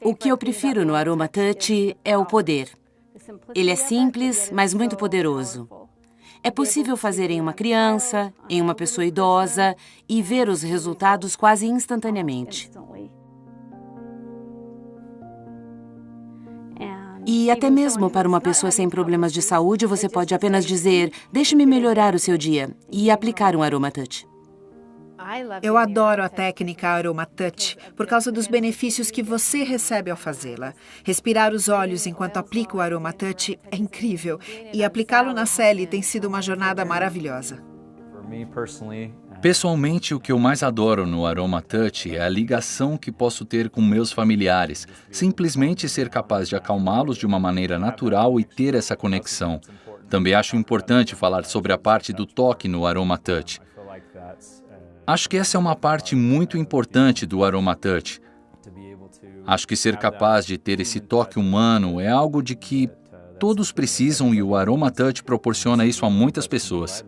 O que eu prefiro no Aroma Touch é o poder. Ele é simples, mas muito poderoso. É possível fazer em uma criança, em uma pessoa idosa e ver os resultados quase instantaneamente. E até mesmo para uma pessoa sem problemas de saúde, você pode apenas dizer, deixe-me melhorar o seu dia, e aplicar um Aroma Touch. Eu adoro a técnica Aroma Touch por causa dos benefícios que você recebe ao fazê-la. Respirar os olhos enquanto aplica o Aroma Touch é incrível e aplicá-lo na Sally tem sido uma jornada maravilhosa. Pessoalmente, o que eu mais adoro no Aroma Touch é a ligação que posso ter com meus familiares. Simplesmente ser capaz de acalmá-los de uma maneira natural e ter essa conexão. Também acho importante falar sobre a parte do toque no Aroma Touch. Acho que essa é uma parte muito importante do Aroma Touch. Acho que ser capaz de ter esse toque humano é algo de que todos precisam e o Aroma Touch proporciona isso a muitas pessoas.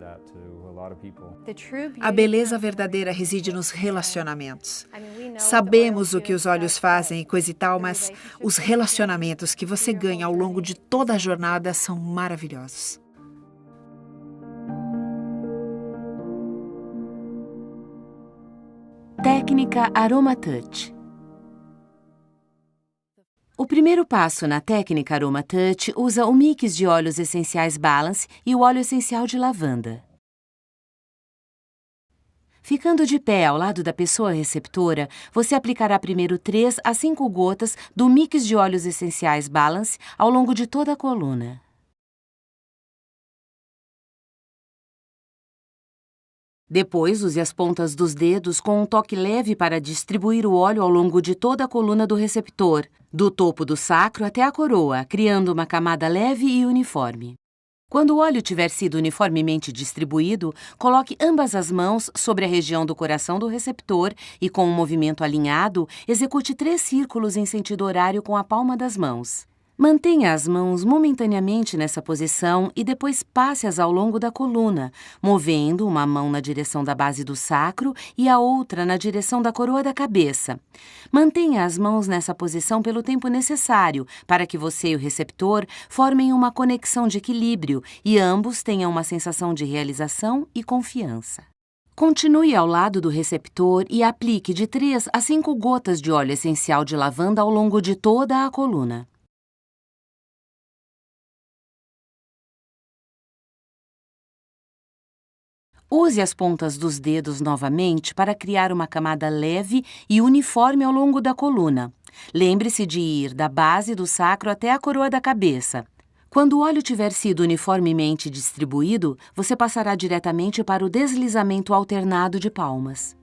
A beleza verdadeira reside nos relacionamentos. Sabemos o que os olhos fazem e coisa e tal, mas os relacionamentos que você ganha ao longo de toda a jornada são maravilhosos. Técnica Aroma Touch. O primeiro passo na técnica Aroma Touch usa o mix de óleos essenciais Balance e o óleo essencial de lavanda. Ficando de pé ao lado da pessoa receptora, você aplicará primeiro 3 a 5 gotas do mix de óleos essenciais Balance ao longo de toda a coluna. Depois, use as pontas dos dedos com um toque leve para distribuir o óleo ao longo de toda a coluna do receptor, do topo do sacro até a coroa, criando uma camada leve e uniforme. Quando o óleo tiver sido uniformemente distribuído, coloque ambas as mãos sobre a região do coração do receptor e, com um movimento alinhado, execute 3 círculos em sentido horário com a palma das mãos. Mantenha as mãos momentaneamente nessa posição e depois passe-as ao longo da coluna, movendo uma mão na direção da base do sacro e a outra na direção da coroa da cabeça. Mantenha as mãos nessa posição pelo tempo necessário para que você e o receptor formem uma conexão de equilíbrio e ambos tenham uma sensação de realização e confiança. Continue ao lado do receptor e aplique de 3 a 5 gotas de óleo essencial de lavanda ao longo de toda a coluna. Use as pontas dos dedos novamente para criar uma camada leve e uniforme ao longo da coluna. Lembre-se de ir da base do sacro até a coroa da cabeça. Quando o óleo tiver sido uniformemente distribuído, você passará diretamente para o deslizamento alternado de palmas.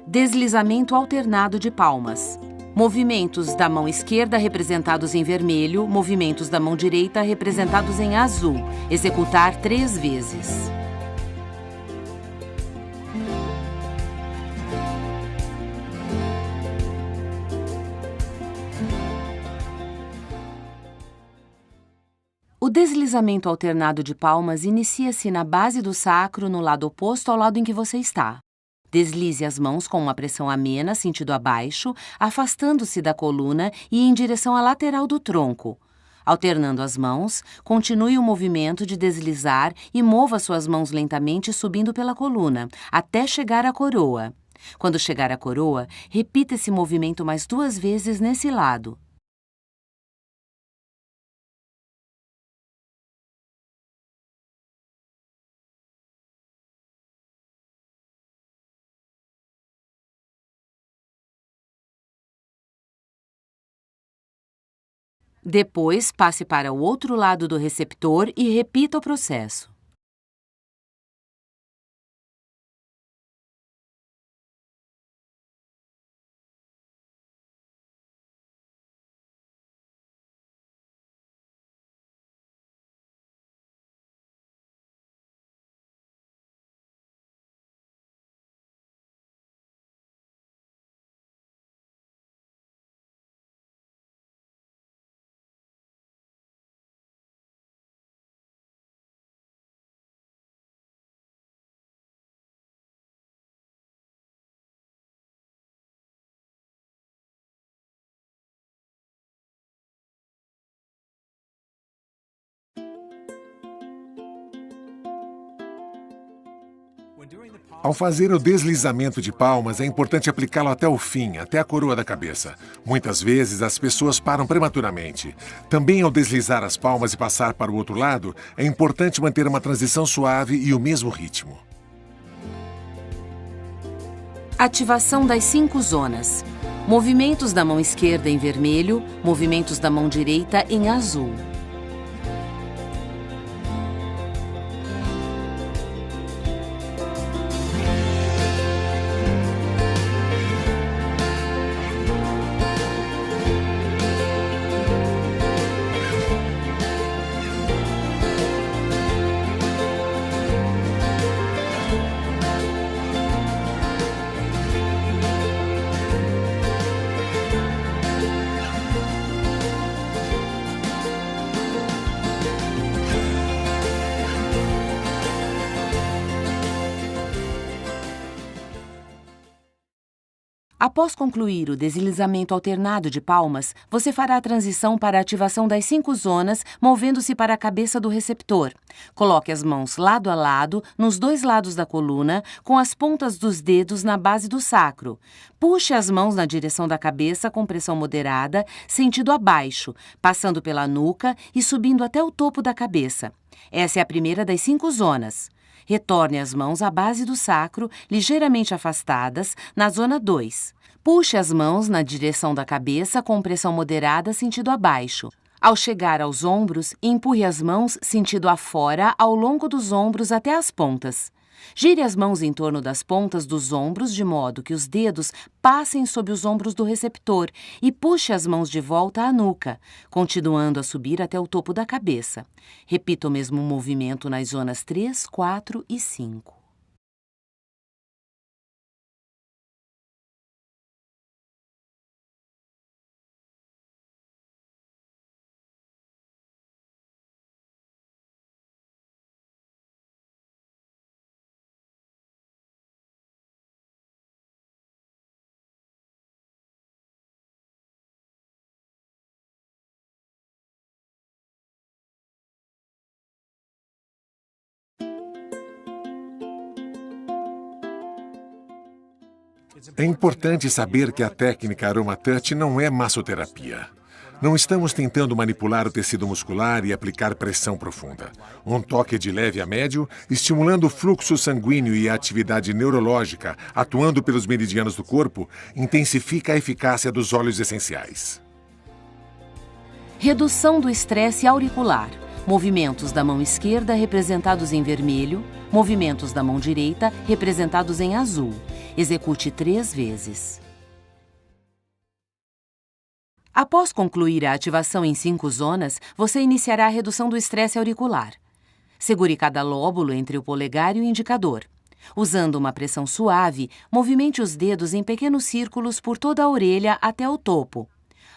Deslizamento alternado de palmas. Movimentos da mão esquerda representados em vermelho, movimentos da mão direita representados em azul. Executar 3 vezes. O deslizamento alternado de palmas inicia-se na base do sacro, no lado oposto ao lado em que você está. Deslize as mãos com uma pressão amena, sentido abaixo, afastando-se da coluna e em direção à lateral do tronco. Alternando as mãos, continue o movimento de deslizar e mova suas mãos lentamente subindo pela coluna, até chegar à coroa. Quando chegar à coroa, repita esse movimento mais 2 vezes nesse lado. Depois, passe para o outro lado do receptor e repita o processo. Ao fazer o deslizamento de palmas, é importante aplicá-lo até o fim, até a coroa da cabeça. Muitas vezes, as pessoas param prematuramente. Também, ao deslizar as palmas e passar para o outro lado, é importante manter uma transição suave e o mesmo ritmo. Ativação das 5 zonas. Movimentos da mão esquerda em vermelho, movimentos da mão direita em azul. Após concluir o deslizamento alternado de palmas, você fará a transição para a ativação das 5 zonas, movendo-se para a cabeça do receptor. Coloque as mãos lado a lado, nos 2 lados da coluna, com as pontas dos dedos na base do sacro. Puxe as mãos na direção da cabeça com pressão moderada, sentido abaixo, passando pela nuca e subindo até o topo da cabeça. Essa é a primeira das 5 zonas. Retorne as mãos à base do sacro, ligeiramente afastadas, na zona 2. Puxe as mãos na direção da cabeça com pressão moderada, sentido abaixo. Ao chegar aos ombros, empurre as mãos sentido afora ao longo dos ombros até as pontas. Gire as mãos em torno das pontas dos ombros de modo que os dedos passem sob os ombros do receptor e puxe as mãos de volta à nuca, continuando a subir até o topo da cabeça. Repita o mesmo movimento nas zonas 3, 4 e 5. É importante saber que a técnica AromaTouch não é massoterapia. Não estamos tentando manipular o tecido muscular e aplicar pressão profunda. Um toque de leve a médio, estimulando o fluxo sanguíneo e a atividade neurológica, atuando pelos meridianos do corpo, intensifica a eficácia dos óleos essenciais. Redução do estresse auricular. Movimentos da mão esquerda representados em vermelho, movimentos da mão direita representados em azul. Execute 3 vezes. Após concluir a ativação em 5 zonas, você iniciará a redução do estresse auricular. Segure cada lóbulo entre o polegar e o indicador. Usando uma pressão suave, movimente os dedos em pequenos círculos por toda a orelha até o topo.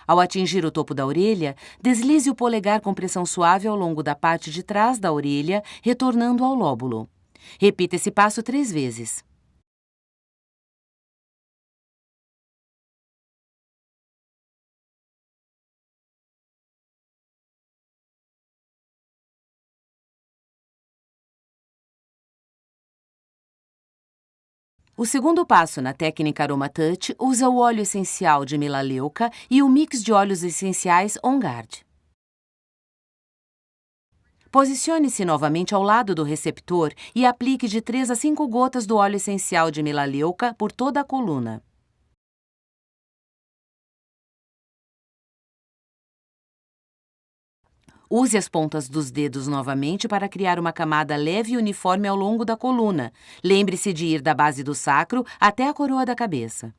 Ao atingir o topo da orelha, deslize o polegar com pressão suave ao longo da parte de trás da orelha, retornando ao lóbulo. Repita esse passo 3 vezes. O segundo passo na técnica AromaTouch usa o óleo essencial de melaleuca e o mix de óleos essenciais On Guard. Posicione-se novamente ao lado do receptor e aplique de 3 a 5 gotas do óleo essencial de melaleuca por toda a coluna. Use as pontas dos dedos novamente para criar uma camada leve e uniforme ao longo da coluna. Lembre-se de ir da base do sacro até a coroa da cabeça.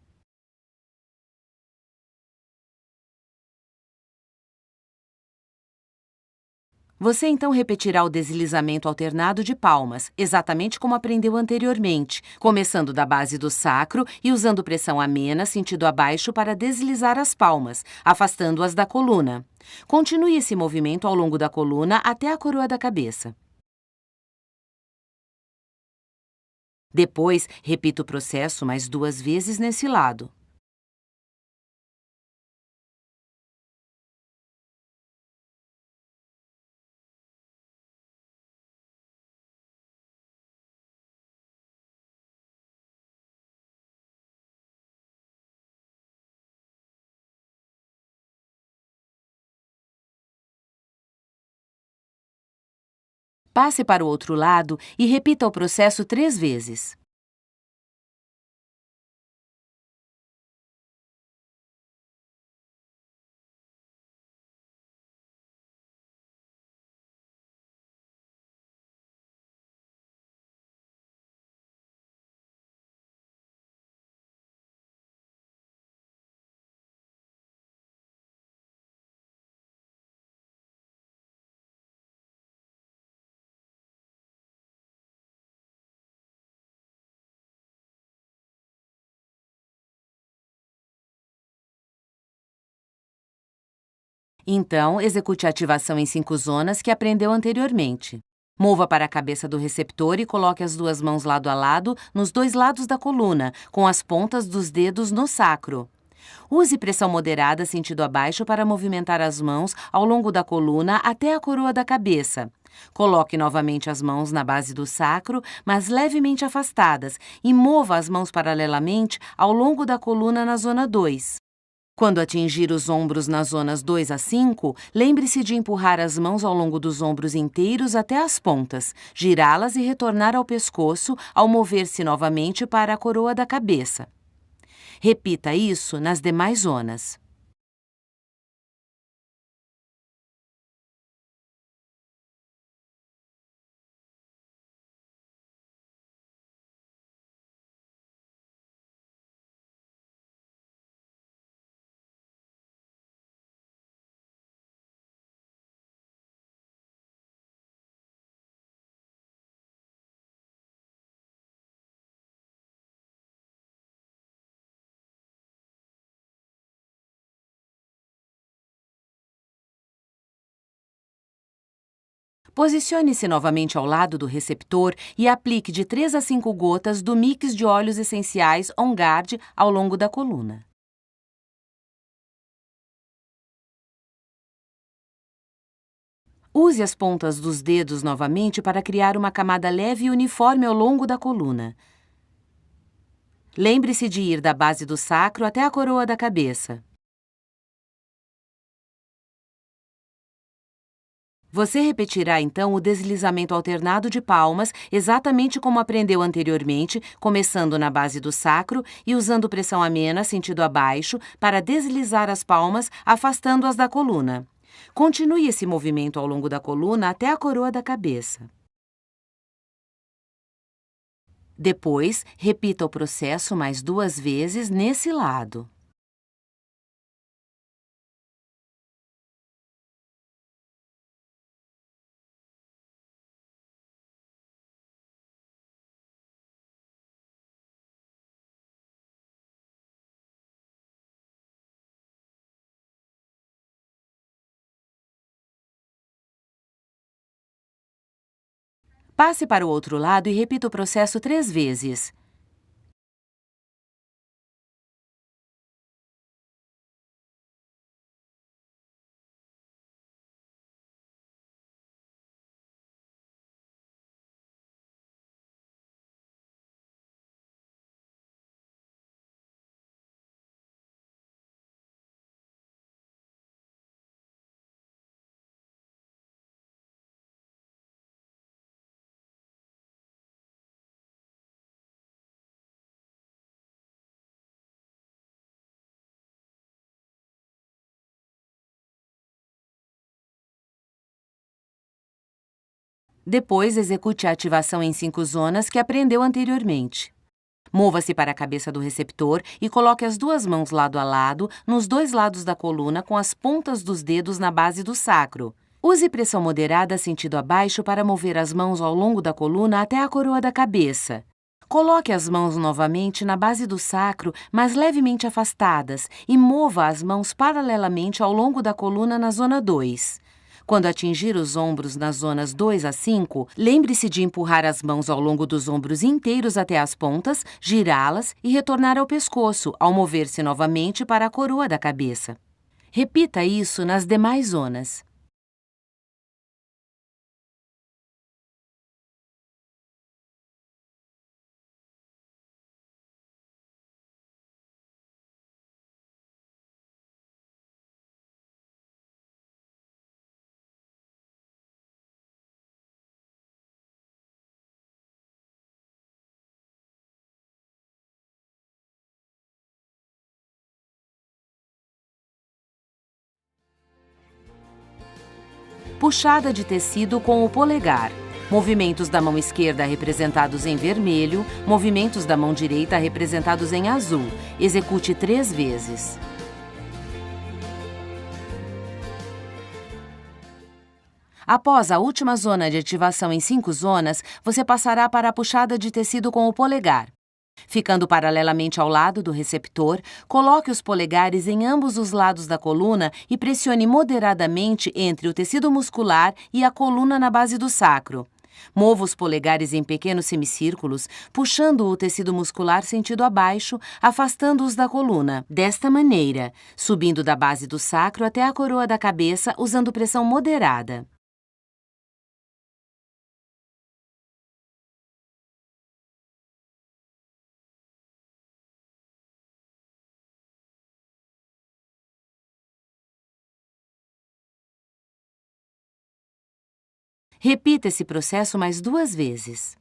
Você então repetirá o deslizamento alternado de palmas, exatamente como aprendeu anteriormente, começando da base do sacro e usando pressão amena sentido abaixo para deslizar as palmas, afastando-as da coluna. Continue esse movimento ao longo da coluna até a coroa da cabeça. Depois, repita o processo mais 2 vezes nesse lado. Passe para o outro lado e repita o processo 3 vezes. Então, execute a ativação em 5 zonas que aprendeu anteriormente. Mova para a cabeça do receptor e coloque as 2 mãos lado a lado nos 2 lados da coluna, com as pontas dos dedos no sacro. Use pressão moderada sentido abaixo para movimentar as mãos ao longo da coluna até a coroa da cabeça. Coloque novamente as mãos na base do sacro, mas levemente afastadas, e mova as mãos paralelamente ao longo da coluna na zona 2. Quando atingir os ombros nas zonas 2 a 5, lembre-se de empurrar as mãos ao longo dos ombros inteiros até as pontas, girá-las e retornar ao pescoço ao mover-se novamente para a coroa da cabeça. Repita isso nas demais zonas. Posicione-se novamente ao lado do receptor e aplique de 3 a 5 gotas do mix de óleos essenciais On Guard ao longo da coluna. Use as pontas dos dedos novamente para criar uma camada leve e uniforme ao longo da coluna. Lembre-se de ir da base do sacro até a coroa da cabeça. Você repetirá então o deslizamento alternado de palmas, exatamente como aprendeu anteriormente, começando na base do sacro e usando pressão amena sentido abaixo para deslizar as palmas, afastando-as da coluna. Continue esse movimento ao longo da coluna até a coroa da cabeça. Depois, repita o processo mais 2 vezes nesse lado. Passe para o outro lado e repita o processo 3 vezes. Depois, execute a ativação em 5 zonas que aprendeu anteriormente. Mova-se para a cabeça do receptor e coloque as 2 mãos lado a lado nos 2 lados da coluna com as pontas dos dedos na base do sacro. Use pressão moderada sentido abaixo para mover as mãos ao longo da coluna até a coroa da cabeça. Coloque as mãos novamente na base do sacro, mas levemente afastadas, e mova as mãos paralelamente ao longo da coluna na zona 2. Quando atingir os ombros nas zonas 2 a 5, lembre-se de empurrar as mãos ao longo dos ombros inteiros até as pontas, girá-las e retornar ao pescoço, ao mover-se novamente para a coroa da cabeça. Repita isso nas demais zonas. Puxada de tecido com o polegar. Movimentos da mão esquerda representados em vermelho, movimentos da mão direita representados em azul. Execute 3 vezes. Após a última zona de ativação em 5 zonas, você passará para a puxada de tecido com o polegar. Ficando paralelamente ao lado do receptor, coloque os polegares em ambos os lados da coluna e pressione moderadamente entre o tecido muscular e a coluna na base do sacro. Mova os polegares em pequenos semicírculos, puxando o tecido muscular sentido abaixo, afastando-os da coluna. Desta maneira, subindo da base do sacro até a coroa da cabeça, usando pressão moderada. Repita esse processo mais 2 vezes.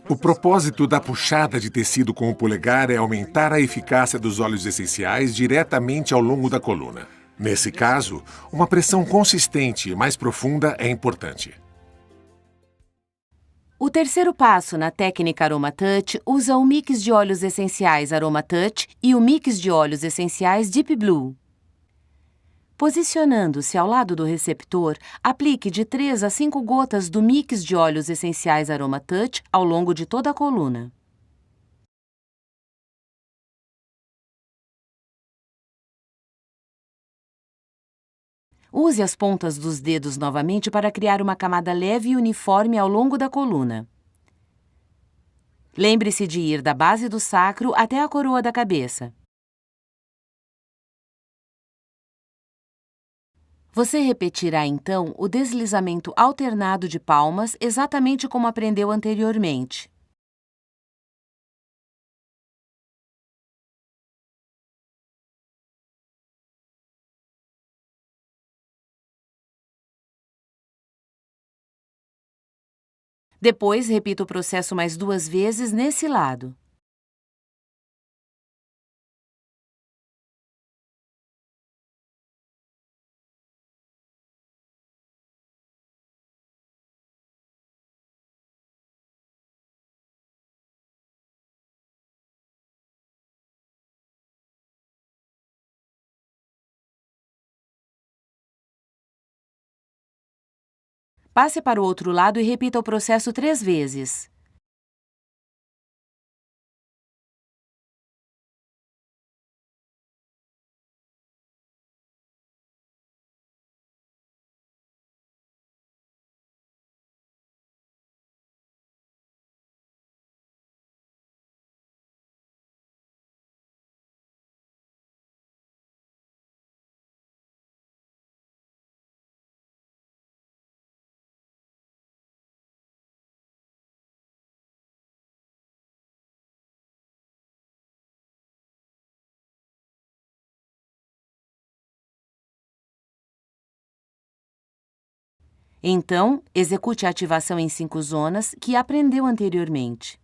O propósito da puxada de tecido com o polegar é aumentar a eficácia dos óleos essenciais diretamente ao longo da coluna. Nesse caso, uma pressão consistente e mais profunda é importante. O terceiro passo na técnica Aroma Touch usa o mix de óleos essenciais Aroma Touch e o mix de óleos essenciais Deep Blue. Posicionando-se ao lado do receptor, aplique de 3 a 5 gotas do mix de óleos essenciais Aroma Touch ao longo de toda a coluna. Use as pontas dos dedos novamente para criar uma camada leve e uniforme ao longo da coluna. Lembre-se de ir da base do sacro até a coroa da cabeça. Você repetirá, então, o deslizamento alternado de palmas exatamente como aprendeu anteriormente. Depois, repita o processo mais 2 vezes nesse lado. Passe para o outro lado e repita o processo 3 vezes. Então, execute a ativação em 5 zonas que aprendeu anteriormente.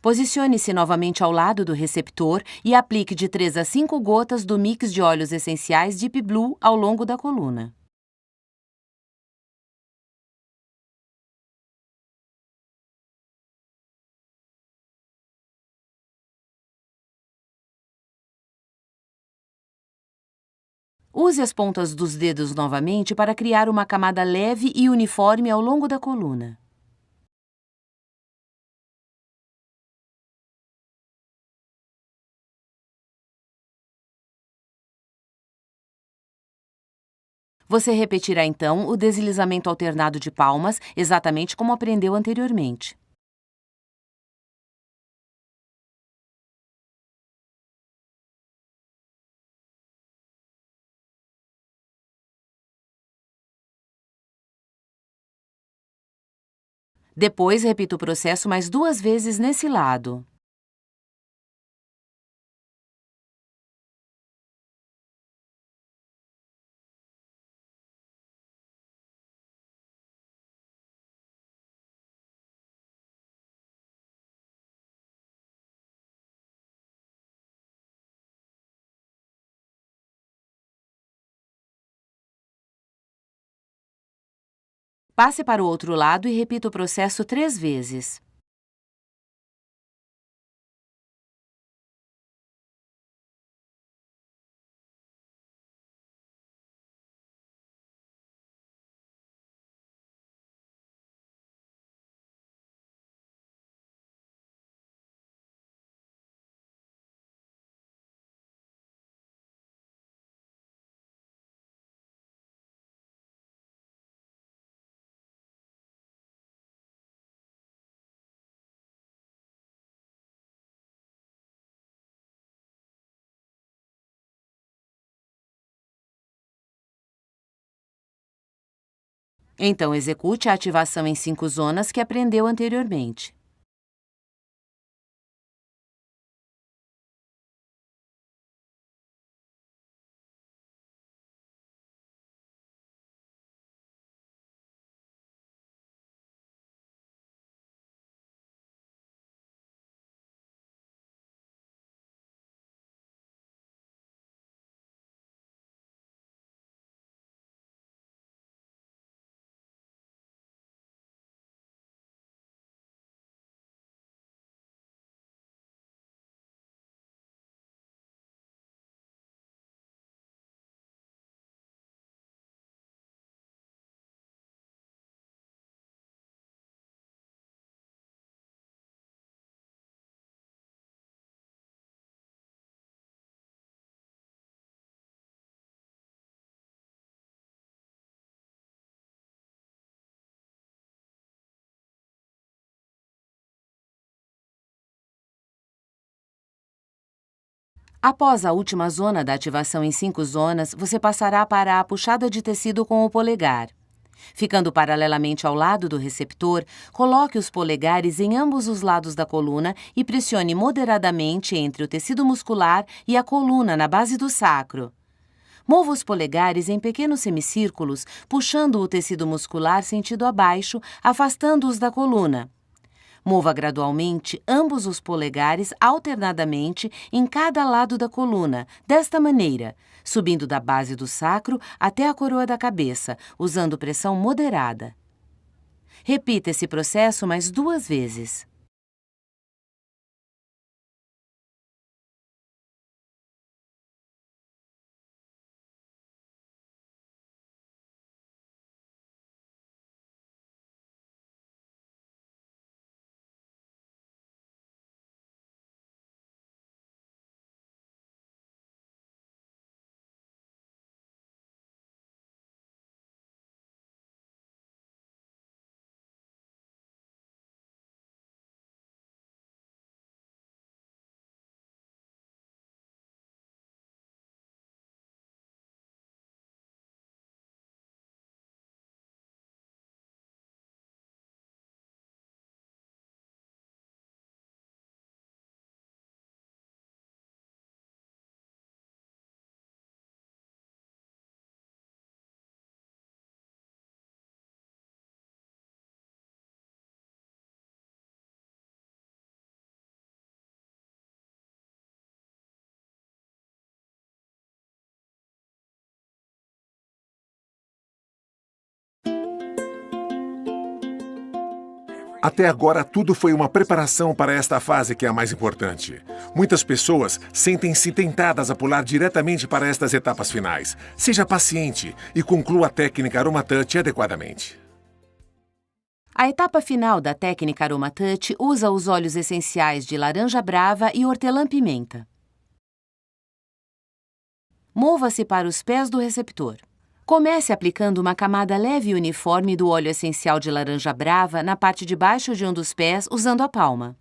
Posicione-se novamente ao lado do receptor e aplique de 3 a 5 gotas do mix de óleos essenciais Deep Blue ao longo da coluna. Use as pontas dos dedos novamente para criar uma camada leve e uniforme ao longo da coluna. Você repetirá então o deslizamento alternado de palmas, exatamente como aprendeu anteriormente. Depois, repita o processo mais 2 vezes nesse lado. Passe para o outro lado e repita o processo 3 vezes. Então, execute a ativação em 5 zonas que aprendeu anteriormente. Após a última zona da ativação em 5 zonas, você passará para a puxada de tecido com o polegar. Ficando paralelamente ao lado do receptor, coloque os polegares em ambos os lados da coluna e pressione moderadamente entre o tecido muscular e a coluna na base do sacro. Mova os polegares em pequenos semicírculos, puxando o tecido muscular sentido abaixo, afastando-os da coluna. Mova gradualmente ambos os polegares alternadamente em cada lado da coluna, desta maneira, subindo da base do sacro até a coroa da cabeça, usando pressão moderada. Repita esse processo mais 2 vezes. Até agora, tudo foi uma preparação para esta fase que é a mais importante. Muitas pessoas sentem-se tentadas a pular diretamente para estas etapas finais. Seja paciente e conclua a técnica AromaTouch adequadamente. A etapa final da técnica AromaTouch usa os óleos essenciais de laranja brava e hortelã-pimenta. Mova-se para os pés do receptor. Comece aplicando uma camada leve e uniforme do óleo essencial de laranja brava na parte de baixo de um dos pés usando a palma.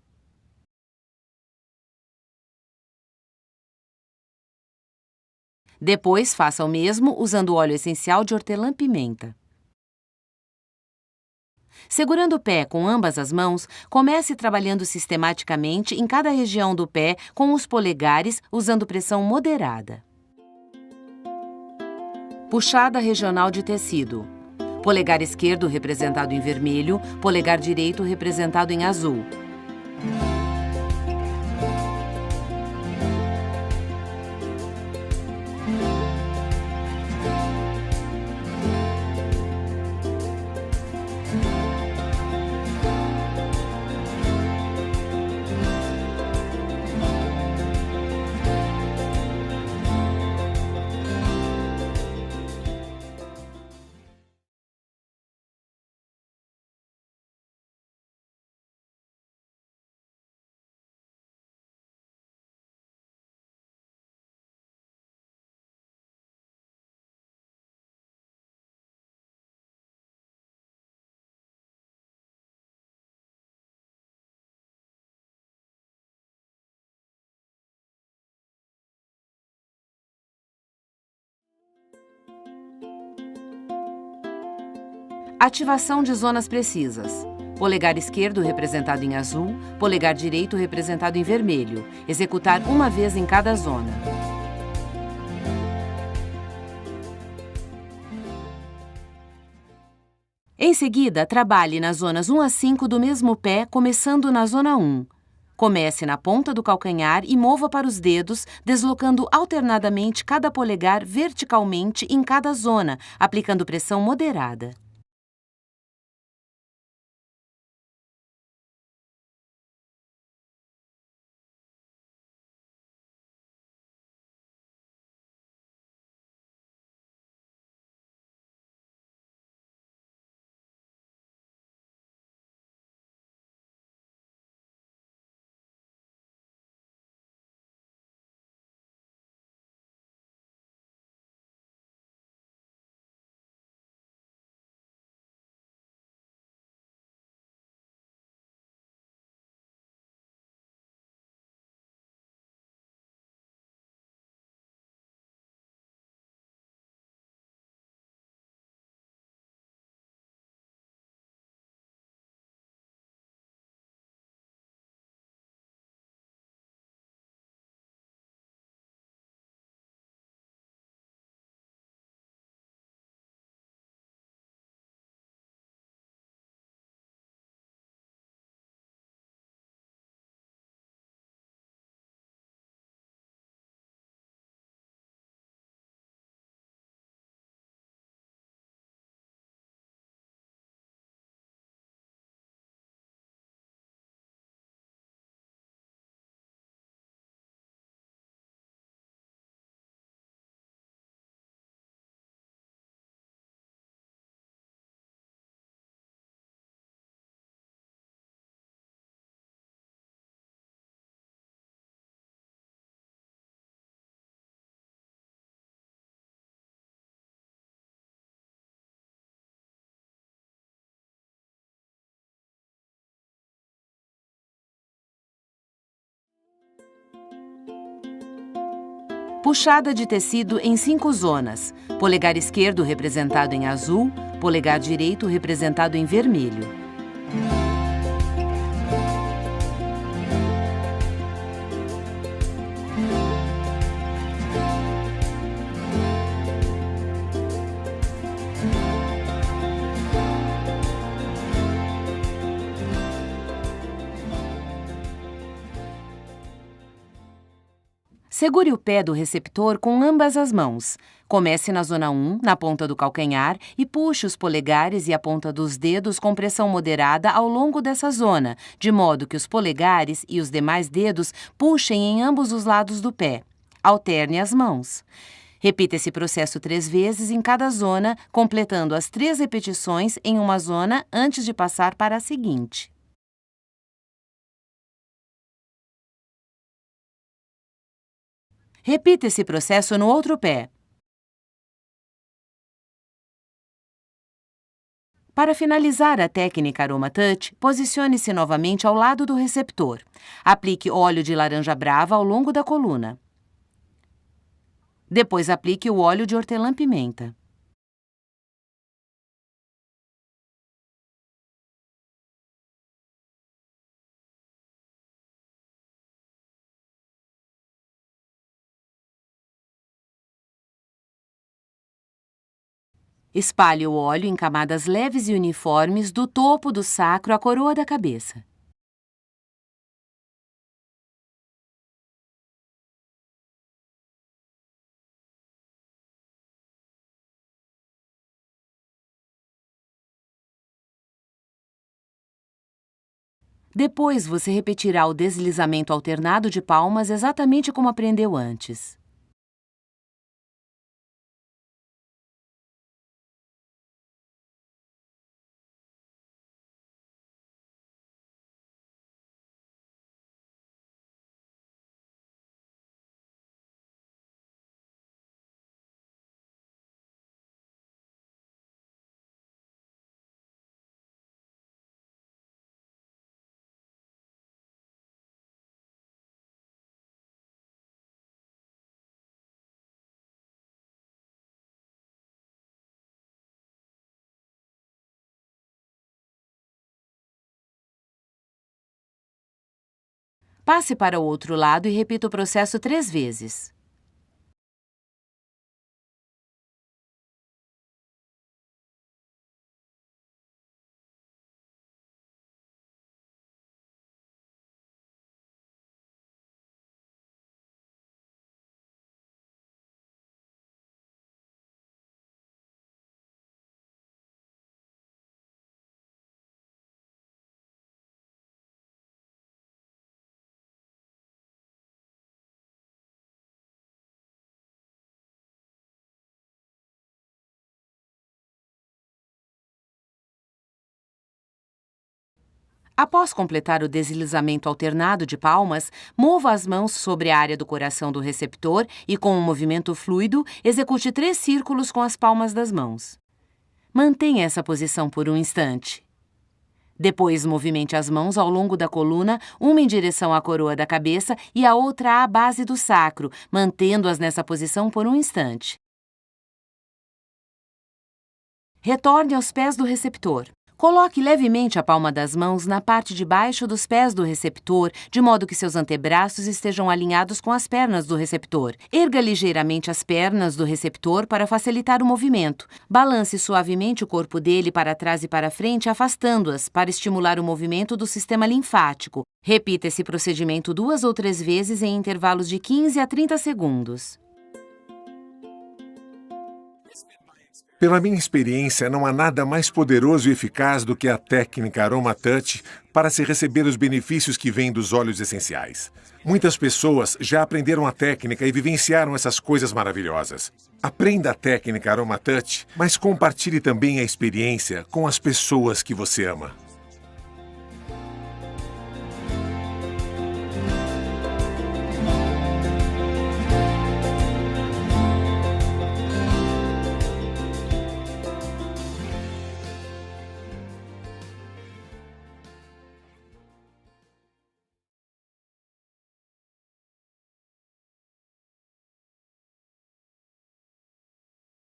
Depois, faça o mesmo usando o óleo essencial de hortelã-pimenta. Segurando o pé com ambas as mãos, comece trabalhando sistematicamente em cada região do pé com os polegares, usando pressão moderada. Puxada regional de tecido. Polegar esquerdo representado em vermelho, polegar direito representado em azul. Ativação de zonas precisas. Polegar esquerdo representado em azul, polegar direito representado em vermelho. Executar uma vez em cada zona. Em seguida, trabalhe nas zonas 1 a 5 do mesmo pé, começando na zona 1. Comece na ponta do calcanhar e mova para os dedos, deslocando alternadamente cada polegar verticalmente em cada zona, aplicando pressão moderada. Puxada de tecido em 5 zonas. Polegar esquerdo representado em azul, polegar direito representado em vermelho. Segure o pé do receptor com ambas as mãos. Comece na zona 1, na ponta do calcanhar, e puxe os polegares e a ponta dos dedos com pressão moderada ao longo dessa zona, de modo que os polegares e os demais dedos puxem em ambos os lados do pé. Alterne as mãos. Repita esse processo 3 vezes em cada zona, completando as 3 repetições em uma zona antes de passar para a seguinte. Repita esse processo no outro pé. Para finalizar a técnica Aroma Touch, posicione-se novamente ao lado do receptor. Aplique óleo de laranja brava ao longo da coluna. Depois aplique o óleo de hortelã-pimenta. Espalhe o óleo em camadas leves e uniformes do topo do sacro à coroa da cabeça. Depois, você repetirá o deslizamento alternado de palmas exatamente como aprendeu antes. Passe para o outro lado e repita o processo 3 vezes. Após completar o deslizamento alternado de palmas, mova as mãos sobre a área do coração do receptor e, com um movimento fluido, execute 3 círculos com as palmas das mãos. Mantenha essa posição por um instante. Depois, movimente as mãos ao longo da coluna, uma em direção à coroa da cabeça e a outra à base do sacro, mantendo-as nessa posição por um instante. Retorne aos pés do receptor. Coloque levemente a palma das mãos na parte de baixo dos pés do receptor, de modo que seus antebraços estejam alinhados com as pernas do receptor. Erga ligeiramente as pernas do receptor para facilitar o movimento. Balance suavemente o corpo dele para trás e para frente, afastando-as, para estimular o movimento do sistema linfático. Repita esse procedimento 2 ou 3 vezes em intervalos de 15 a 30 segundos. Pela minha experiência, não há nada mais poderoso e eficaz do que a técnica Aroma Touch para se receber os benefícios que vêm dos óleos essenciais. Muitas pessoas já aprenderam a técnica e vivenciaram essas coisas maravilhosas. Aprenda a técnica Aroma Touch, mas compartilhe também a experiência com as pessoas que você ama.